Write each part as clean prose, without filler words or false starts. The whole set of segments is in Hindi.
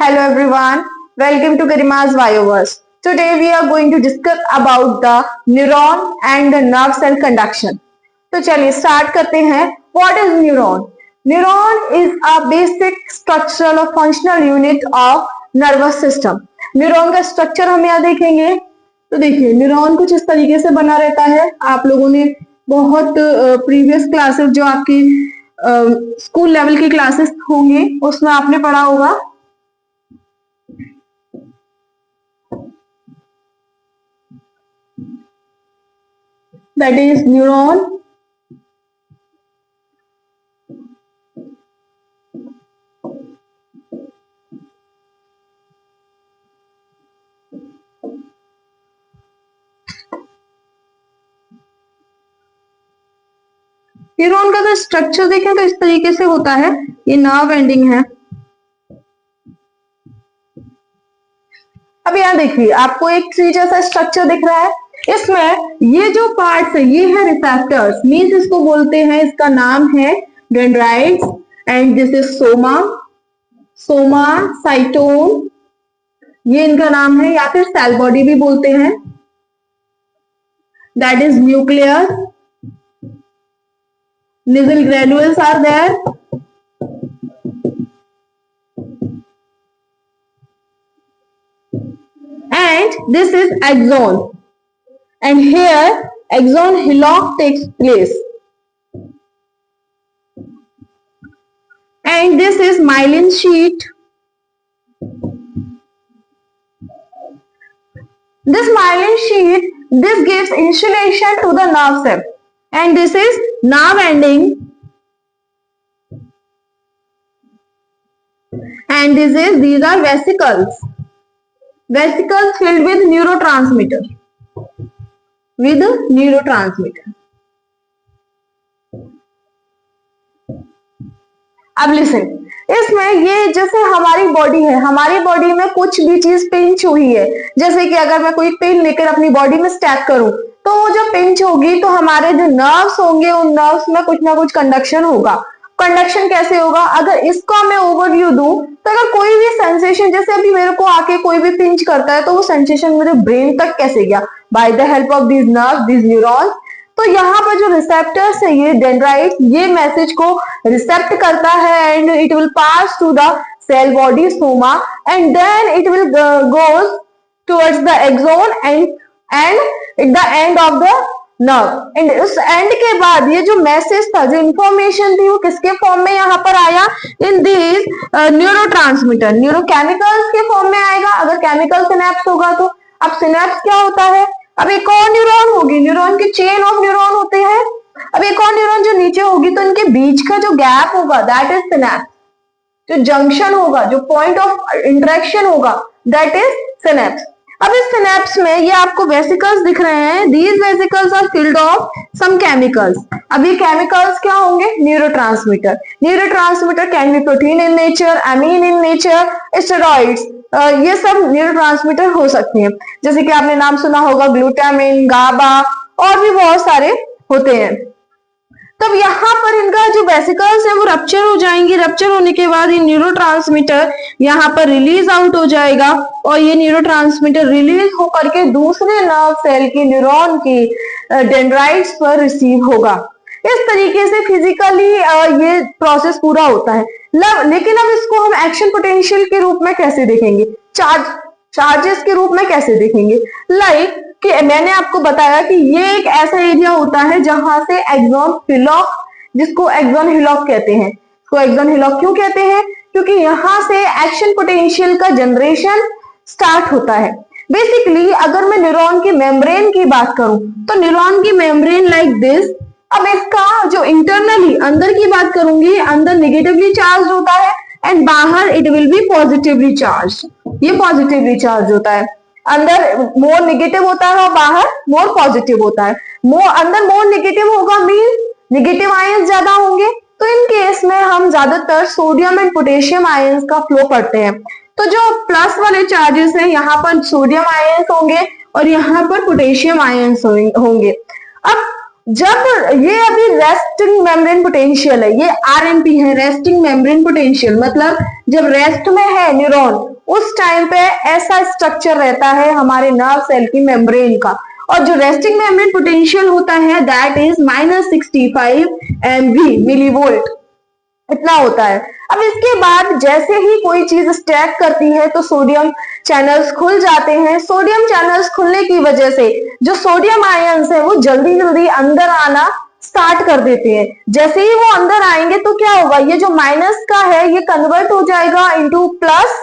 Hello everyone, welcome to Garima's Bioverse. Today we are going to discuss about the neuron and the nerve cell conduction. तो चलिए स्टार्ट करते हैं. What is neuron? Neuron is a basic structural or functional unit of nervous system. Neuron का स्ट्रक्चर हम यहाँ देखेंगे तो देखिए न्यूरॉन कुछ इस तरीके से बना रहता है. आप लोगों ने बहुत प्रीवियस क्लासेस जो आपकी स्कूल लेवल की क्लासेस होंगी उसमें आपने पढ़ा होगा. That is neuron. न्यूरॉन का अगर स्ट्रक्चर देखें तो इस तरीके से होता है. ये नर्व एंडिंग है. अब यहाँ देखिए आपको एक ट्री जैसा स्ट्रक्चर दिख रहा है. इसमें ये जो पार्ट्स है ये है रिसेप्टर्स. मीन्स इसको बोलते हैं, इसका नाम है dendrites and this is Soma साइटोन, ये इनका नाम है. या फिर सेल बॉडी भी बोलते हैं. That is nucleus. Nasal granules are there. And this is axon. And here axon hillock takes place. And this is myelin sheath. This myelin sheath, this gives insulation to the nerve cell. And this is nerve ending, and these are vesicles filled with neurotransmitter. अब लिसन, इसमें ये जैसे हमारी बॉडी है, हमारी बॉडी में कुछ भी चीज पिंच हुई है. जैसे कि अगर मैं कोई पेन लेकर अपनी बॉडी में स्टैक करूं तो वो जो पिंच होगी तो हमारे जो नर्व्स होंगे उन नर्व्स में कुछ ना कुछ कंडक्शन होगा. कंडक्शन कैसे होगा? अगर इसको मैं ओवरव्यू दूं तो अगर कोई भी सेंसेशन, जैसे अभी मेरे को आके कोई भी पिंच करता है तो वो सेंसेशन मेरे ब्रेन तक कैसे गया? By the help of these nerves, these neurons. तो यहाँ पर जो रिसेप्टर्स है ये डेंड्राइट्स, ये मैसेज को रिसेप्ट करता है and it will pass to the cell body soma and then it will goes towards the axon and at the end of the nerve. And उस एंड के बाद ये जो मैसेज था, जो इंफॉर्मेशन थी, वो किसके फॉर्म में यहाँ पर आया? इन दिस न्यूरोट्रांसमीटर, न्यूरोकेमिकल्स के फॉर्म में आएगा. अगर केमिकल सिनेप्स होगा तो. अब सिनेप्स क्या होता है? अब एक और न्यूरॉन होगी, न्यूरॉन की चेन ऑफ न्यूरॉन होते हैं. अब एक और न्यूरॉन जो नीचे होगी तो इनके बीच का जो गैप होगा दैट इज सिनेप्स. जो जंक्शन होगा, जो पॉइंट ऑफ इंटरेक्शन होगा दैट इज सिनेप्स. अब इस सिनेप्स में ये आपको वेसिकल्स दिख रहे हैं. These vesicles are filled of some chemicals. अब ये केमिकल्स क्या होंगे? Neurotransmitter. Neurotransmitter can be protein in nature, amine in nature, steroids. ये सब न्यूरोट्रांसमीटर हो सकते हैं. जैसे कि आपने नाम सुना होगा ग्लूटामिन, गाबा और भी बहुत सारे होते हैं. तब यहाँ पर इनका जो वेसिकल्स है वो रप्चर हो जाएंगे. रप्चर होने के बाद ये न्यूरोट्रांसमीटर यहाँ पर रिलीज आउट हो जाएगा और ये न्यूरोट्रांसमीटर रिलीज होकर के दूसरे नर्व सेल की न्यूरॉन की डेंड्राइट्स पर रिसीव होगा. इस तरीके से फिजिकली ये प्रोसेस पूरा होता है. लेकिन अब इसको हम एक्शन पोटेंशियल के रूप में कैसे देखेंगे? चार्जेस के रूप में कैसे देखेंगे? लाइक कि मैंने आपको बताया कि ये एक ऐसा एरिया होता है जहां से एक्सॉन हिलॉक, जिसको एक्सॉन हिलॉक कहते हैं. इसको एक्सॉन हिलॉक क्यों कहते हैं? क्योंकि यहाँ से एक्शन पोटेंशियल का जनरेशन स्टार्ट होता है. बेसिकली अगर मैं न्यूरॉन की मेम्ब्रेन की बात करूं तो न्यूरॉन की मेम्ब्रेन लाइक दिस. अब इसका जो इंटरनली अंदर की बात करूंगी, अंदर नेगेटिवली चार्ज होता है एंड बाहर it will be positively charge. ये पॉजिटिवली चार्ज होता है. अंदर मोर नेगेटिव होता है और बाहर मोर पॉजिटिव होता है. अंदर मोर नेगेटिव होगा मीन नेगेटिव आयंस ज्यादा होंगे. तो इन केस में हम ज्यादातर सोडियम एंड पोटेशियम आयंस का फ्लो पढ़ते हैं. तो जो प्लस वाले चार्जेस हैं यहाँ पर सोडियम आयंस होंगे और यहाँ पर पोटेशियम आयंस होंगे. अब जब ये अभी रेस्टिंग मेम्ब्रेन पोटेंशियल है, ये आरएमपी है, रेस्टिंग मेम्ब्रेन पोटेंशियल, मतलब जब रेस्ट में है न्यूरॉन उस टाइम पे ऐसा स्ट्रक्चर रहता है हमारे नर्व सेल की मेम्ब्रेन का। और जो रेस्टिंग मेम्ब्रेन पोटेंशियल होता है दैट इज -65 MV मिलीवोल्ट, इतना होता है। अब इसके बाद जैसे ही कोई चीज स्टैक करती है तो सोडियम चैनल्स खुल जाते हैं। सोडियम चैनल्स खुलने की वजह से जो सोडियम आयंस है वो जल्दी जल्दी अंदर आना स्टार्ट कर देते हैं। जैसे ही वो अंदर आएंगे तो क्या होगा, ये जो माइनस का है ये कन्वर्ट हो जाएगा इनटू प्लस।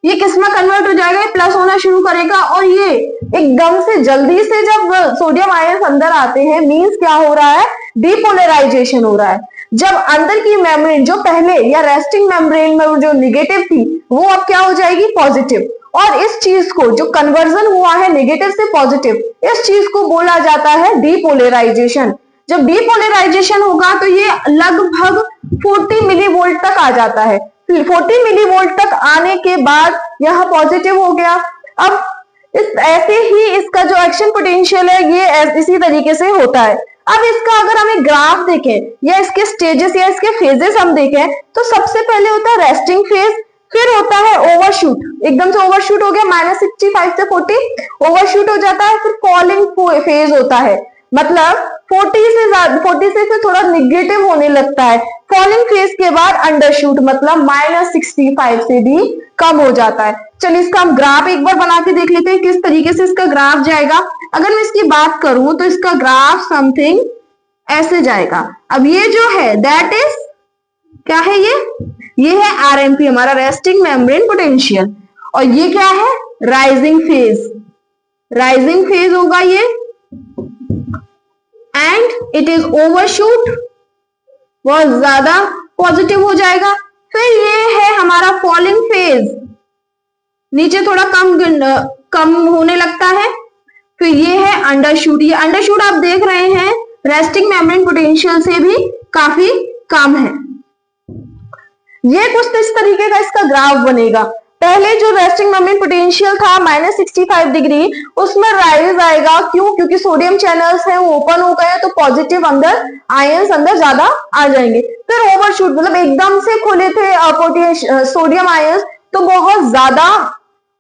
ये किस में कन्वर्ट हो जाएगा, ये प्लस होना शुरू करेगा। और ये एकदम से जल्दी से जब सोडियम आयंस अंदर आते हैं मींस क्या हो रहा है, डीपोलराइजेशन हो रहा है। जब अंदर की मेम्ब्रेन जो पहले या रेस्टिंग मेम्ब्रेन में जो निगेटिव थी वो अब क्या हो जाएगी, पॉजिटिव। और इस चीज को जो कन्वर्जन हुआ है नेगेटिव से पॉजिटिव, इस चीज को बोला जाता है डीपोलराइजेशन। जब डीपोलराइजेशन होगा तो ये लगभग 40 मिलीवोल्ट तक आ जाता है। 40 मिलीवोल्ट तक आने के बाद यह पॉजिटिव हो गया। अब ऐसे ही इसका जो एक्शन पोटेंशियल है ये इसी तरीके से होता है। अब इसका अगर हम एक ग्राफ देखें या इसके स्टेजेस या इसके फेजेस हम देखें तो सबसे पहले होता है रेस्टिंग फेज, फिर होता है ओवरशूट, एकदम से ओवरशूट हो गया -65 से 40 ओवरशूट हो जाता है। फिर फॉलिंग फेज होता है, मतलब 40 से थोड़ा निगेटिव होने लगता है। फॉलिंग फेज के बाद अंडरशूट, मतलब -65 से भी कम हो जाता है। चलिए इसका हम ग्राफ एक बार बना के देख लेते हैं किस तरीके से इसका ग्राफ जाएगा। अगर मैं इसकी बात करूं तो इसका ग्राफ समथिंग ऐसे जाएगा। अब ये जो है दैट इज क्या है, ये है आरएमपी, हमारा रेस्टिंग मेम्ब्रेन पोटेंशियल। और ये क्या है, राइजिंग फेज। राइजिंग फेज होगा ये, एंड इट इज ओवरशूट, बहुत ज्यादा पॉजिटिव हो जाएगा। फिर ये है हमारा फॉलिंग फेज, नीचे थोड़ा कम होने लगता है। फिर ये है अंडरशूट। ये अंडरशूट आप देख रहे हैं रेस्टिंग मेम्ब्रेन पोटेंशियल से भी काफी कम है। ये कुछ इस तरीके का इसका ग्राफ बनेगा। पहले जो रेस्टिंग मेम्ब्रेन पोटेंशियल था -65 डिग्री, उसमें राइज आएगा। क्यों, क्योंकि सोडियम चैनल्स हैं वो ओपन हो गए तो पॉजिटिव अंदर आयंस अंदर ज्यादा आ जाएंगे। फिर ओवरशूट, मतलब एकदम से खुले थे सोडियम आयंस तो बहुत ज्यादा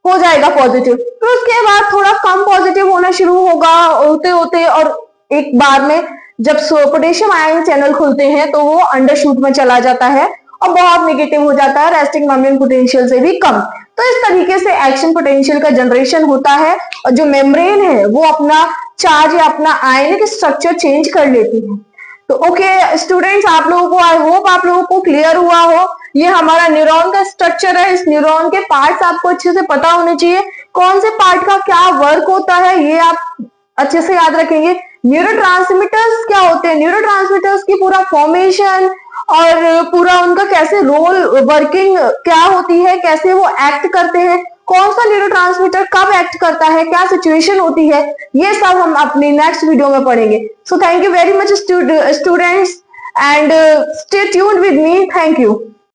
हो जाएगा पॉजिटिव। फिर उसके बाद थोड़ा कम पॉजिटिव होना शुरू होगा होते होते, और एक बार में जब पोटेशियम आयन चैनल खुलते हैं तो वो अंडरशूट में चला जाता है और बहुत नेगेटिव हो जाता है, रेस्टिंग मेम्ब्रेन पोटेंशियल से भी कम। तो इस तरीके से एक्शन पोटेंशियल का जनरेशन होता है और जो मेम्ब्रेन है वो अपना चार्ज या अपना आयनिक स्ट्रक्चर चेंज कर लेती है। तो ओके स्टूडेंट्स, आप लोगों को आई होप आप लोगों को क्लियर हुआ हो। ये हमारा न्यूरॉन का स्ट्रक्चर है। इस न्यूरॉन के पार्ट्स आपको अच्छे से पता होने चाहिए, कौन से पार्ट का क्या वर्क होता है ये आप अच्छे से याद रखेंगे। न्यूरोट्रांसमीटर्स क्या होते हैं, न्यूरोट्रांसमीटर्स की पूरा फॉर्मेशन और पूरा उनका कैसे रोल वर्किंग क्या होती है, कैसे वो एक्ट करते हैं, कौन सा न्यूरोट्रांसमीटर कब एक्ट करता है, क्या सिचुएशन होती है, ये सब हम अपनी नेक्स्ट वीडियो में पढ़ेंगे। So thank you very much students and stay tuned with me. Thank you.